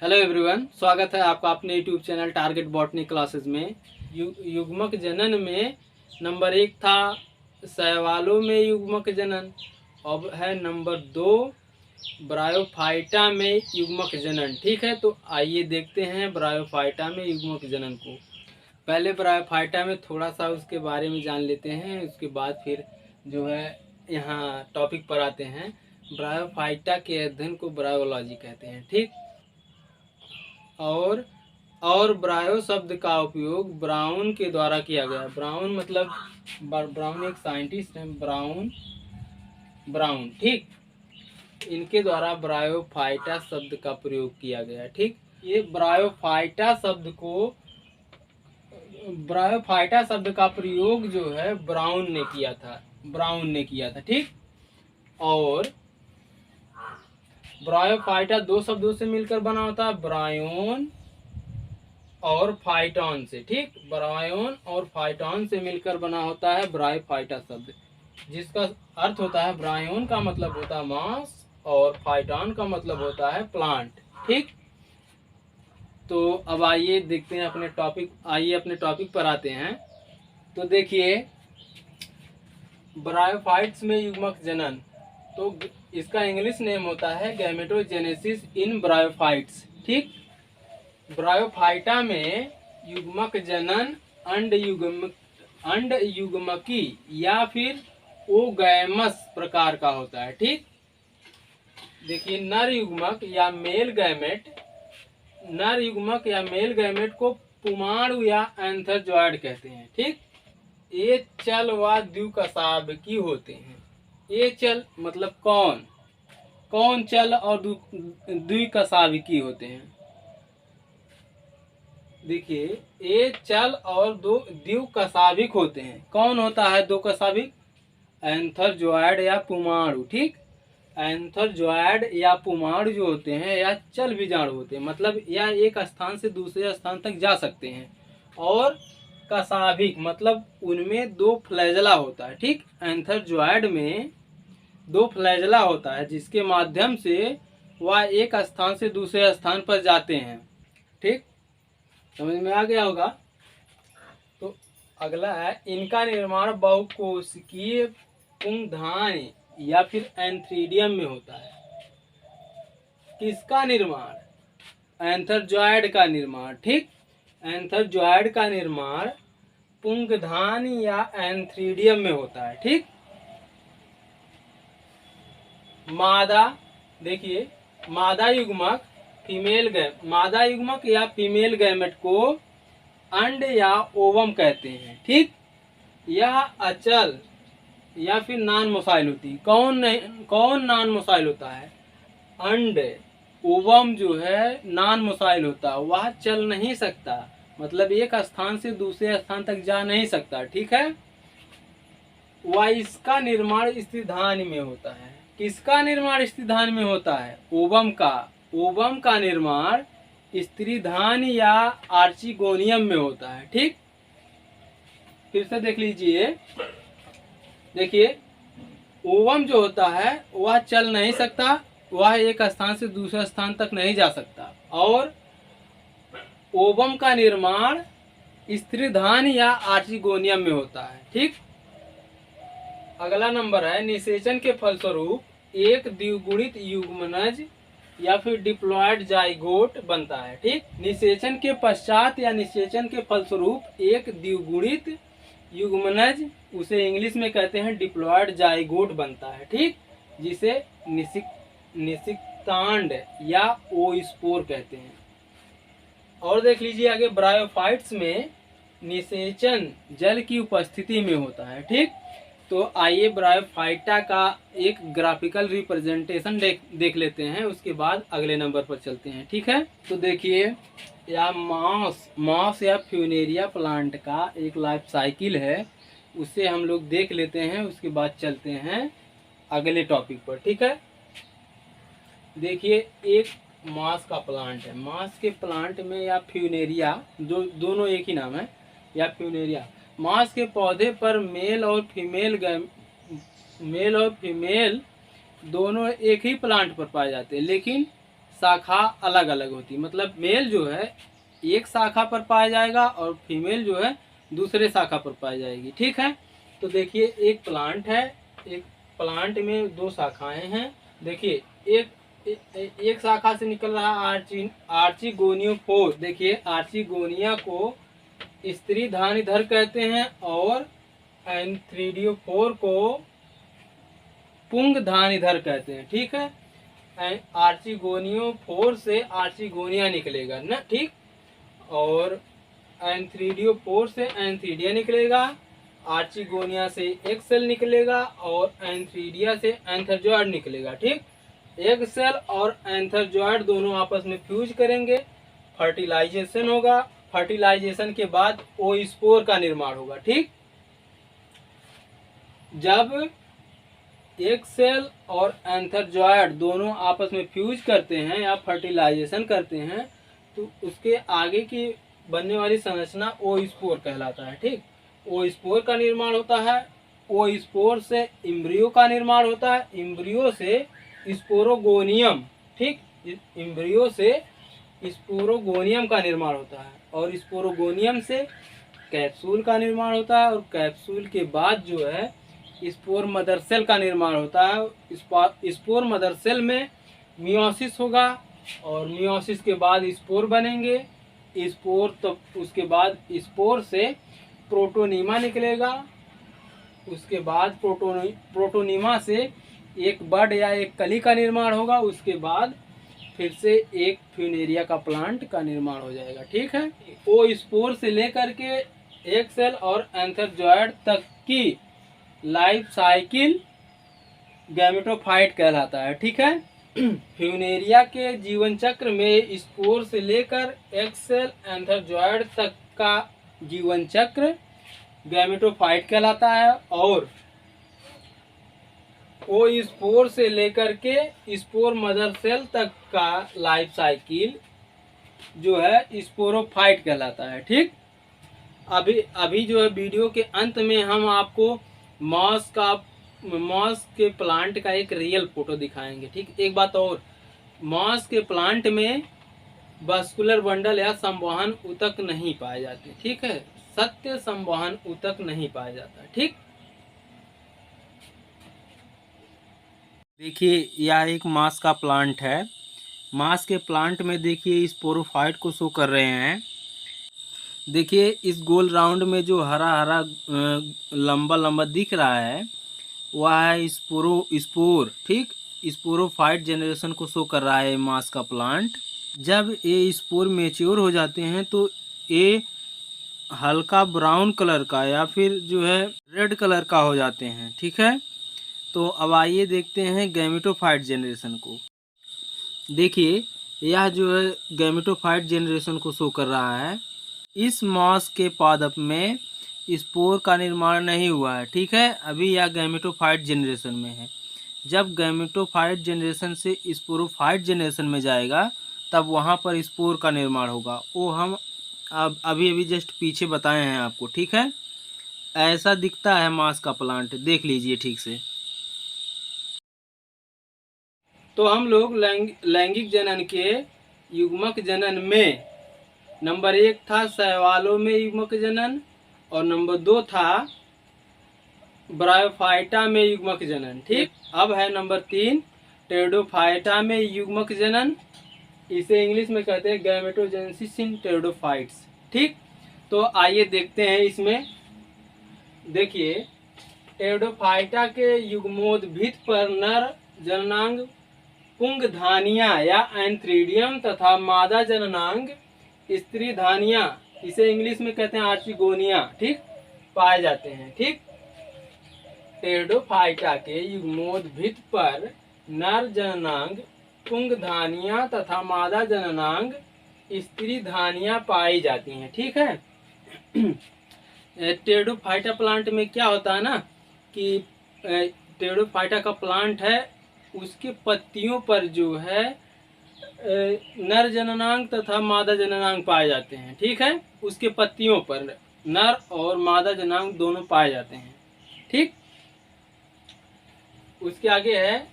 Hello everyone, स्वागत है आपका अपने YouTube channel target botany classes में। युग्मक जनन में नंबर 1 था शैवालों में युग्मक जनन। अब है नंबर 2 ब्रायोफाइटा में युग्मक जनन। ठीक है, तो आइए देखते हैं ब्रायोफाइटा में युग्मक जनन को। पहले ब्रायोफाइटा में थोड़ा सा उसके बारे में जान लेते हैं, उसके बाद फिर जो है यहाँ टॉपिक पर आते हैं। ब्रायोफाइटा के अध्ययन को ब्रायोलॉजी कहते हैं। ठीक, और ब्रायो शब्द का उपयोग ब्राउन के द्वारा किया गया। ब्राउन मतलब ब्राउन एक साइंटिस्ट हैं, ब्राउन ठीक, इनके द्वारा ब्रायोफाइटा शब्द का प्रयोग किया गया। ठीक, ये ब्रायोफाइटा शब्द का प्रयोग जो है ब्राउन ने किया था। ठीक, और ब्रायोफाइटा 2 शब्दों से मिलकर बना होता है, ब्रायोन और फाइटॉन से। ठीक, ब्रायोन और फाइटॉन से मिलकर बना होता है ब्रायोफाइटा शब्द, जिसका अर्थ होता है ब्रायोन का मतलब होता है मांस और फाइटॉन का मतलब होता है प्लांट। ठीक, तो अब आइए देखते हैं अपने टॉपिक पर आते हैं। तो देखिए, ब्रायोफाइट्स में युग्मक जनन, तो इसका इंग्लिश नेम होता है गैमेटोजेनेसिस इन ब्रायोफाइट्स। ठीक, ब्रायोफाइटा में युग्मक जनन अंड युग्मकी या फिर ओगैमस प्रकार का होता है। ठीक, देखिए नर युग्मक या मेल गैमेट को पुमाणु या एंथरजॉयड कहते हैं। ठीक, ये चल व द्विकशाभिकी होते हैं। ये चल मतलब कौन चल और द्विकशाभिकी होते हैं। देखिए, ये चल और दो द्विकशाभिक होते हैं। कौन होता है दो कशाभिक? एंथरजॉयड या पुमाणु। ठीक, एंथरजॉयड या पुमाणु जो होते हैं या चल बीजाणु होते हैं, मतलब या एक स्थान से दूसरे स्थान तक जा सकते हैं। और कशाभिक मतलब उनमें 2 फ्लैजला होता है। ठीक, एंथरजॉयड में 2 फ्लैजला होता है, जिसके माध्यम से वह एक स्थान से दूसरे स्थान पर जाते हैं। ठीक, समझ में आ गया होगा। तो अगला है, इनका निर्माण बहुकोशिकीय पुंगधानी या फिर एंथ्रीडियम में होता है। किसका निर्माण? एंथरजॉयड का निर्माण। ठीक, एंथरजॉयड का निर्माण पुंगधानी या एंथ्रीडियम में होता है। ठीक, मादा, देखिए मादा युग्मक या फीमेल गैमेट को अंड या ओवम कहते हैं। ठीक, यह अचल या फिर नॉन मोसाइल होती है। कौन नॉन मोसाइल होता है? अंड। ओवम जो है नॉन मोसाइल होता है, वह चल नहीं सकता, मतलब एक स्थान से दूसरे स्थान तक जा नहीं सकता। ठीक है, वह इसका निर्माण स्त्रीधान में होता है। किसका निर्माण स्त्रीधान में होता है? ओवम का निर्माण स्त्रीधान या आर्चिगोनियम में होता है। ठीक, फिर से देख लीजिए। देखिए, ओवम जो होता है वह चल नहीं सकता, वह एक स्थान से दूसरे स्थान तक नहीं जा सकता। और ओवम का निर्माण स्त्रीधान या आर्चिगोनियम में होता है। ठीक, अगला नंबर है, निषेचन के फलस्वरूप एक द्विगुणित युग्मनज या फिर डिप्लॉयड जाइगोट बनता है। ठीक, निषेचन के पश्चात या निषेचन के फलस्वरूप एक द्विगुणित युग्मनज, उसे इंग्लिश में कहते हैं डिप्लॉयड जाइगोट बनता है। ठीक, जिसे निषिक्तांड या ओस्पोर कहते हैं। और देख लीजिए आगे, ब्रायोफाइट्स में निषेचन जल की उपस्थिति में होता है। ठीक, तो आइए ब्रायोफाइटा का एक ग्राफिकल रिप्रेजेंटेशन देख लेते हैं, उसके बाद अगले नंबर पर चलते हैं। ठीक है, तो देखिए, या मॉस या फ्यूनेरिया प्लांट का एक लाइफ साइकिल है, उसे हम लोग देख लेते हैं, उसके बाद चलते हैं अगले टॉपिक पर। ठीक है, देखिए, एक मॉस का प्लांट है। मॉस के प्लांट में या फ्यूनेरिया, दोनों एक ही नाम है, या फ्यूनेरिया। मॉस के पौधे पर मेल और फीमेल दोनों एक ही प्लांट पर पाए जाते हैं, लेकिन शाखा अलग अलग होती है। मतलब मेल जो है एक शाखा पर पाया जाएगा और फीमेल जो है दूसरे शाखा पर पाई जाएगी। ठीक है, तो देखिए एक प्लांट है, एक प्लांट में दो शाखाएं हैं। देखिए एक शाखा से निकल रहा आर्चिगोनियोफोर। देखिए आर्चिगोनिया को स्त्री धानीधर कहते हैं और एंथ्रीडियोफोर को पुंग धानीधर कहते हैं। ठीक है, आर्चिगोनियोफोर से आर्चिगोनिया निकलेगा ना, ठीक, और एंथ्रीडियोफोर से एंथ्रीडिया निकलेगा, आर्चिगोनिया से एक सेल निकलेगा और एंथ्रीडिया से एंथरजॉइड निकलेगा। ठीक, एक सेल और एंथरजॉइड दोनों आपस में फ्यूज करेंगे, फर्टिलाइजेशन होगा, फर्टिलाइजेशन के बाद ओस्पोर का निर्माण होगा। ठीक, जब एक सेल और एंथरजॉइड दोनों आपस में फ्यूज करते हैं या फर्टिलाइजेशन करते हैं तो उसके आगे की बनने वाली संरचना ओस्पोर कहलाता है। ठीक, ओस्पोर का निर्माण होता है, ओस्पोर से इम्ब्रियो का निर्माण होता है, इम्ब्रियो से स्पोरोगोनियम। ठीक, इम्ब्रियो से स्पोरोगोनियम का निर्माण होता है और स्पोरोगोनियम से कैप्सूल का निर्माण होता है और कैप्सूल के बाद जो है स्पोर मदर सेल का निर्माण होता है। स्पोर मदर सेल में मियोसिस होगा और मियोसिस के बाद स्पोर बनेंगे, स्पोर तो उसके बाद स्पोर से प्रोटोनीमा निकलेगा, उसके बाद प्रोटोनीमा से एक बड या एक कली का निर्माण होगा, उसके बाद फिर से एक फ्यूनेरिया का प्लांट का निर्माण हो जाएगा। ठीक है, ओ स्पोर से लेकर के एक सेल और एंथरजॉइड तक की लाइफ साइकिल गैमेटोफाइट कहलाता है। ठीक है, फ्यूनेरिया के जीवन चक्र में स्पोर से लेकर एक सेल एंथरजॉइड तक का जीवन चक्र गैमेटोफाइट कहलाता है और ओ स्पोर से लेकर के स्पोर मदर सेल तक का लाइफ साइकिल जो है स्पोरोफाइट कहलाता है। ठीक, अभी जो है वीडियो के अंत में हम आपको मॉस के प्लांट का एक रियल फोटो दिखाएंगे। ठीक, एक बात और, मॉस के प्लांट में वास्कुलर बंडल या संवहन ऊतक नहीं पाए जाते। ठीक है, सत्य संवहन ऊतक नहीं पाया जाता। ठीक, देखिए यह एक मास का प्लांट है। मास के प्लांट में देखिए स्पोरोफाइट को शो कर रहे हैं। देखिए इस गोल राउंड में जो हरा हरा लंबा लंबा दिख रहा है वह है स्पोर। ठीक, स्पोरोफाइट जनरेशन को शो कर रहा है मास का प्लांट। जब ये स्पोर मैच्योर हो जाते हैं तो ये हल्का ब्राउन कलर का या फिर जो है रेड कलर का हो जाते हैं। ठीक है, तो अब आइए देखते हैं गैमेटोफाइट जनरेशन को। देखिए यह जो है गैमेटोफाइट जनरेशन को शो कर रहा है। इस मॉस के पादप में स्पोर का निर्माण नहीं हुआ है। ठीक है, अभी यह गैमेटोफाइट जनरेशन में है। जब गैमेटोफाइट जनरेशन से स्पोरोफाइट जनरेशन में जाएगा तब वहाँ पर स्पोर का निर्माण होगा। वो हम अब अभी जस्ट पीछे बताए हैं आपको। ठीक है, ऐसा दिखता है मास का प्लांट, देख लीजिए ठीक से। तो हम लोग लैंगिक जनन के युग्मक जनन में नंबर 1 था शैवालों में युग्मक जनन और नंबर 2 था ब्रायोफाइटा में युग्मक जनन। ठीक, अब है नंबर 3 टेरिडोफाइटा में युग्मक जनन। इसे इंग्लिश में कहते हैं गैमेटोजेनेसिस इन टेरिडोफाइट्स। ठीक, तो आइए देखते हैं इसमें। देखिए टेरिडोफाइटा के युग्मोद्भिद पर नर जननांग पुंगधानिया या एंथ्रीडियम तथा मादा जननांग स्त्री धानिया, इसे इंग्लिश में कहते हैं आर्चिगोनिया, ठीक, पाए जाते हैं। ठीक, टेरिडोफाइटा के युग्मोद्भिद पर नर जननांग पुंगधानिया तथा मादा जननांग स्त्री धानिया पाई जाती हैं। ठीक है, टेरिडोफाइटा प्लांट में क्या होता है ना कि टेरिडोफाइटा का प्लांट है, उसके पत्तियों पर जो है नर जननांग तथा मादा जननांग पाए जाते हैं। ठीक है, उसके पत्तियों पर नर और मादा जननांग दोनों पाए जाते हैं। ठीक, उसके आगे है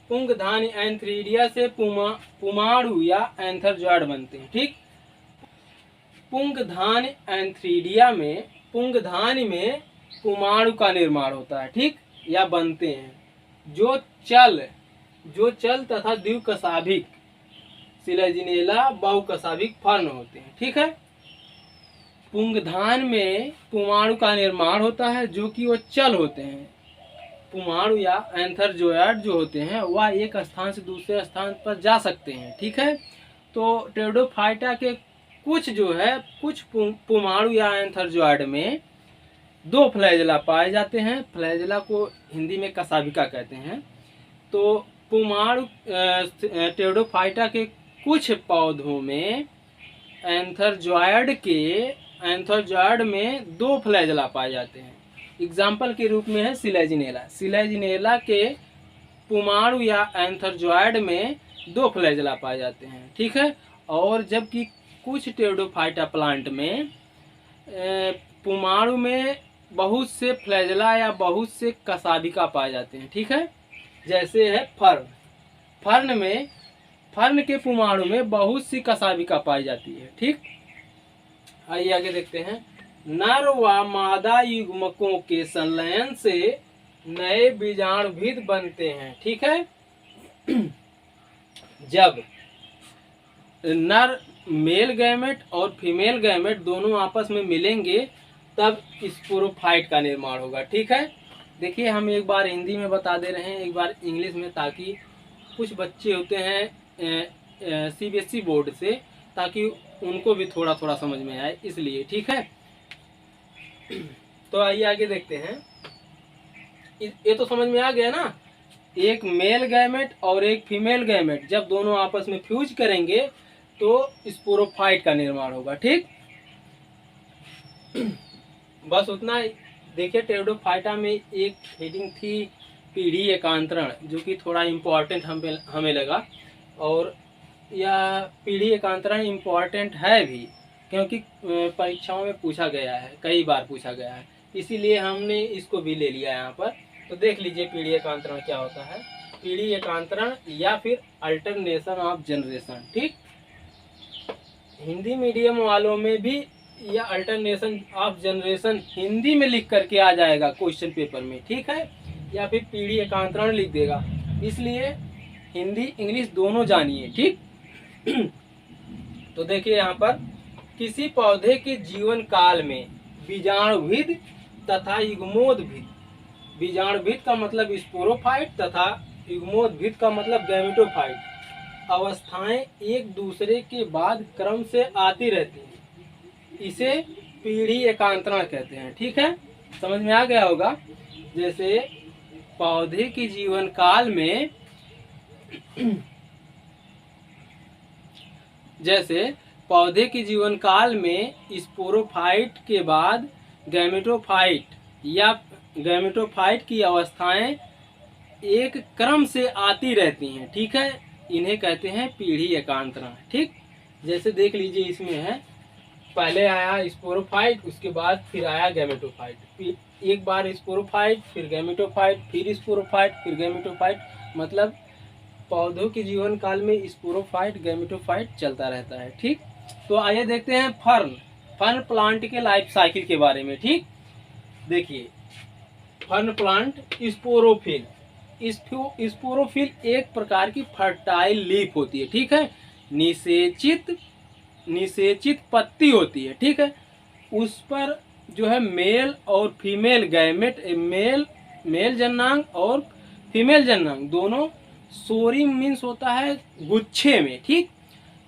पुंगधानी एंथ्रीडिया से पुमाणु या एंथरजॉयड बनते हैं। ठीक, पुंगधानी एंथ्रीडिया में पुंगधानी में पुमाणु का निर्माण होता है। ठीक, या बनते हैं जो चल तथा द्विकशाभिक सिलेजिनेला बहुकशाभिक फर्न होते हैं। ठीक है, पुंगधान में पुमाणु का निर्माण होता है जो कि वो चल होते हैं। पुमाणु या एंथरजोयड जो होते हैं वह एक स्थान से दूसरे स्थान पर जा सकते हैं। ठीक है, तो टेरिडोफाइटा के कुछ पुमाणु या एंथरजोयड में 2 फ्लैजेला पाए जाते हैं। फ्लैजेला को हिंदी में कशाभिका कहते हैं। तो पुमाणु टेरिडोफाइटा के कुछ पौधों में एंथरजॉयड में 2 फ्लैजेला पाए जाते हैं। एग्जाम्पल के रूप में है सिलेजिनेला के पुमाणु या एंथरजॉयड में 2 फ्लैजेला पाए जाते हैं। ठीक है, और जबकि कुछ टेरिडोफाइटा प्लांट में पुमाणु में बहुत से फ्लैजेला या बहुत से कशाभिका पाए जाते हैं। ठीक है, जैसे है फर्न के पुमाणु में बहुत सी कशाभिका पाई जाती है। ठीक, आइए आगे देखते हैं। नर व मादा युग्मकों के संलयन से नए बीजाणुभिद बनते हैं। ठीक है, जब नर मेल गैमेट और फीमेल गैमेट दोनों आपस में मिलेंगे तब स्पोरोफाइट का निर्माण होगा। ठीक है, देखिए हम एक बार हिंदी में बता दे रहे हैं, एक बार इंग्लिश में, ताकि कुछ बच्चे होते हैं सीबीएसई बोर्ड से, ताकि उनको भी थोड़ा थोड़ा समझ में आए, इसलिए। ठीक है, तो आइए आगे देखते हैं। ये तो समझ में आ गया ना, एक मेल गैमेट और एक फीमेल गैमेट जब दोनों आपस में फ्यूज करेंगे तो स्पोरोफाइट का निर्माण होगा। ठीक, बस उतना। देखिए टेरिडोफाइटा में एक हेडिंग थी पीढ़ी एकांतरण, जो कि थोड़ा इम्पोर्टेंट हमें लगा, और यह पीढ़ी एकांतरण इम्पोर्टेंट है भी, क्योंकि परीक्षाओं में पूछा गया है, कई बार पूछा गया है, इसीलिए हमने इसको भी ले लिया यहाँ पर। तो देख लीजिए पीढ़ी एकांतरण क्या होता है। पीढ़ी एकांतरण या फिर अल्टरनेशन ऑफ जनरेशन। ठीक, हिंदी मीडियम वालों में भी या अल्टरनेशन ऑफ जनरेशन हिंदी में लिख करके आ जाएगा क्वेश्चन पेपर में। ठीक है, या फिर पीढ़ी एकांतरण लिख देगा, इसलिए हिंदी इंग्लिश दोनों जानिए। ठीक, तो देखिए यहाँ पर, किसी पौधे के जीवन काल में बीजाणुभिद तथा युग्मोद्भिद, बीजाणुभिद का मतलब स्पोरोफाइट तथा युग्मोद्भिद का मतलब गैमेटोफाइट, अवस्थाएं एक दूसरे के बाद क्रम से आती रहती हैं, इसे पीढ़ी एकांतरण कहते हैं। ठीक है, समझ में आ गया होगा। जैसे पौधे के जीवन काल में स्पोरोफाइट के बाद गैमेटोफाइट या गैमेटोफाइट की अवस्थाएं एक क्रम से आती रहती हैं। ठीक है, इन्हें कहते हैं पीढ़ी एकांतरण। ठीक, जैसे देख लीजिए इसमें है, पहले आया स्पोरोफाइट, उसके बाद फिर आया गैमेटोफाइट, एक बार स्पोरोफाइट, फिर गैमेटोफाइट, फिर स्पोरोफाइट, फिर गैमेटोफाइट, मतलब पौधों के जीवन काल में स्पोरोफाइट गैमेटोफाइट चलता रहता है। ठीक, तो आइए देखते हैं फर्न प्लांट के लाइफ साइकिल के बारे में। ठीक, देखिए फर्न प्लांट स्पोरोफिल एक प्रकार की फर्टाइल लीफ होती है। ठीक है, निषेचित पत्ती होती है। ठीक है, उस पर जो है मेल और फीमेल गैमेट, मेल जन्नांग और फीमेल जन्नांग दोनों, सोरी मीन्स होता है गुच्छे में। ठीक,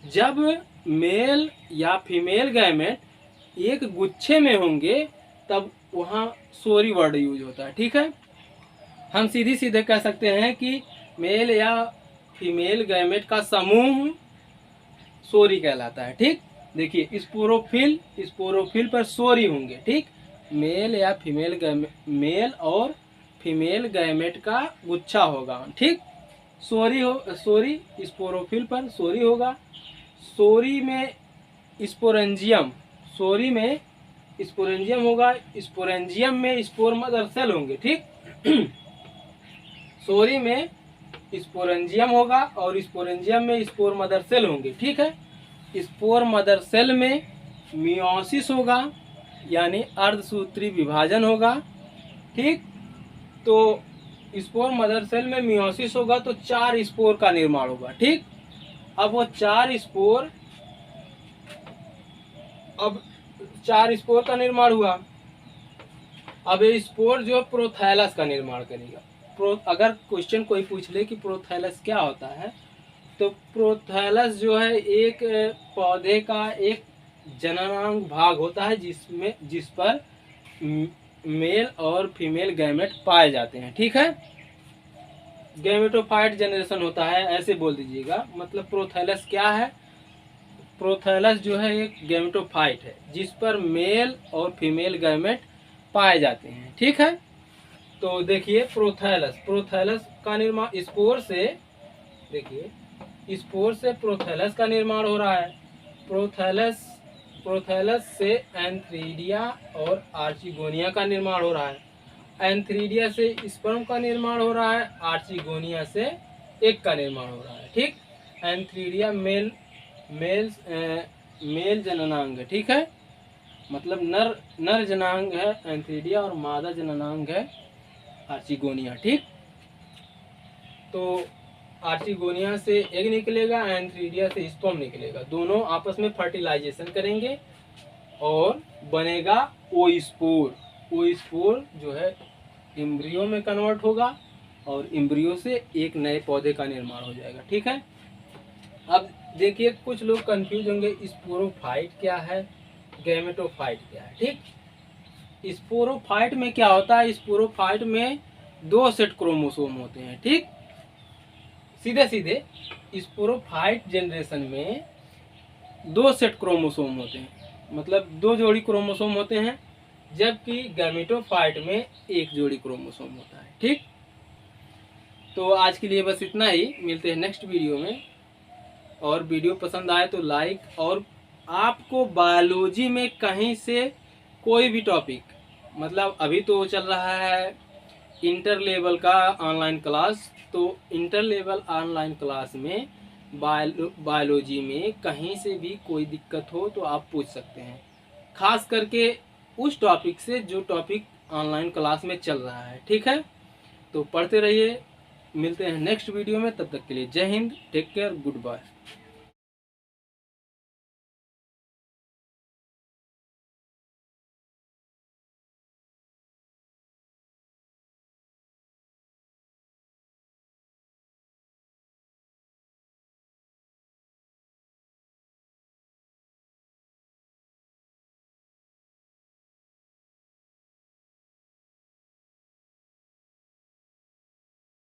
जब मेल या फीमेल गैमेट एक गुच्छे में होंगे तब वहाँ सोरी वर्ड यूज होता है। ठीक है, हम सीधे कह सकते हैं कि मेल या फीमेल गैमेट का समूह सोरी कहलाता है। ठीक, देखिए स्पोरोफिल पर सोरी होंगे। ठीक, मेल और फीमेल गैमेट का गुच्छा होगा। ठीक, सोरी स्पोरोफिल पर सोरी होगा। सोरी में स्पोरेंजियम होगा। स्पोरेंजियम में स्पोर मदर सेल होंगे। ठीक, सोरी में स्पोरेंजियम होगा और स्पोरेंजियम में स्पोर मदर सेल होंगे। ठीक है, स्पोर मदर सेल में मियोसिस होगा यानी अर्धसूत्री विभाजन होगा। ठीक, तो स्पोर मदर सेल में मियोसिस होगा तो 4 स्पोर का निर्माण होगा। ठीक, अब वो 4 स्पोर का निर्माण हुआ। अब ये स्पोर जो प्रोथैलस का निर्माण करेगा। अगर क्वेश्चन कोई पूछ ले कि प्रोथैलस क्या होता है, तो प्रोथैलस जो है एक पौधे का एक जननांग भाग होता है जिस पर मेल और फीमेल गैमेट पाए जाते हैं। ठीक है, गैमेटोफाइट जनरेशन होता है, ऐसे बोल दीजिएगा। मतलब प्रोथैलस क्या है? प्रोथैलस जो है एक गैमेटोफाइट है जिस पर मेल और फीमेल गैमेट पाए जाते हैं। ठीक है, तो देखिए प्रोथैलस का निर्माण स्पोर से, देखिए स्पोर से प्रोथैलस का निर्माण हो रहा है। प्रोथैलस से एंथ्रीडिया और आर्चिगोनिया का निर्माण हो रहा है। एंथ्रीडिया से स्पर्म का निर्माण हो रहा है, आर्चिगोनिया से एग का निर्माण हो रहा है। ठीक, एंथ्रीडिया मेल जननांग है। ठीक है, मतलब नर जनांग है एंथ्रीडिया और मादा जननांग है आर्चिगोनिया। ठीक, तो आर्चिगोनिया से एग निकलेगा, एंथ्रीडिया से स्पर्म निकलेगा। दोनों आपस में फर्टिलाइजेशन करेंगे और बनेगा ओस्पोर। ओस्पोर जो है एम्ब्रियो में कन्वर्ट होगा और एम्ब्रियो से एक नए पौधे का निर्माण हो जाएगा। ठीक है, अब देखिए कुछ लोग कंफ्यूज होंगे, स्पोरोफाइट क्या है, गैमेटोफाइट क्या है। ठीक, स्पोरोफाइट में क्या होता है? स्पोरोफाइट में 2 सेट क्रोमोसोम होते हैं। ठीक, सीधे सीधे स्पोरोफाइट जनरेशन में 2 सेट क्रोमोसोम होते हैं, मतलब 2 जोड़ी क्रोमोसोम होते हैं, जबकि गैमेटोफाइट में 1 जोड़ी क्रोमोसोम होता है। ठीक, तो आज के लिए बस इतना ही, मिलते हैं नेक्स्ट वीडियो में। और वीडियो पसंद आए तो लाइक, और आपको बायोलॉजी में कहीं से कोई भी टॉपिक, मतलब अभी तो चल रहा है इंटर लेवल का ऑनलाइन क्लास, तो इंटर लेवल ऑनलाइन क्लास में बायोलॉजी में कहीं से भी कोई दिक्कत हो तो आप पूछ सकते हैं, खास करके उस टॉपिक से जो टॉपिक ऑनलाइन क्लास में चल रहा है। ठीक है, तो पढ़ते रहिए, मिलते हैं नेक्स्ट वीडियो में। तब तक के लिए जय हिंद, टेक केयर, गुड बाय।